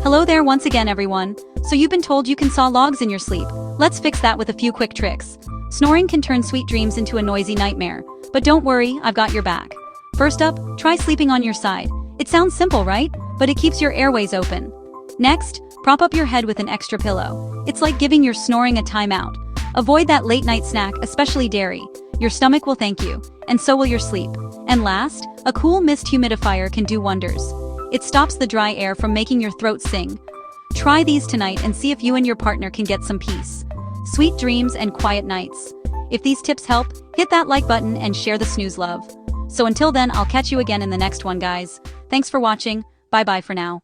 Hello there once again everyone. So you've been told you can saw logs in your sleep. Let's fix that with a few quick tricks. Snoring can turn sweet dreams into a noisy nightmare. But don't worry, I've got your back. First up, try sleeping on your side. It sounds simple, right? But it keeps your airways open. Next, prop up your head with an extra pillow. It's like giving your snoring a timeout. Avoid that late night snack, especially dairy. Your stomach will thank you, and so will your sleep. And last, a cool mist humidifier can do wonders. It stops the dry air from making your throat sing. Try these tonight and see if you and your partner can get some peace. Sweet dreams and quiet nights. If these tips help, hit that like button and share the snooze love. So until then, I'll catch you again in the next one, guys. Thanks for watching. Bye-bye for now.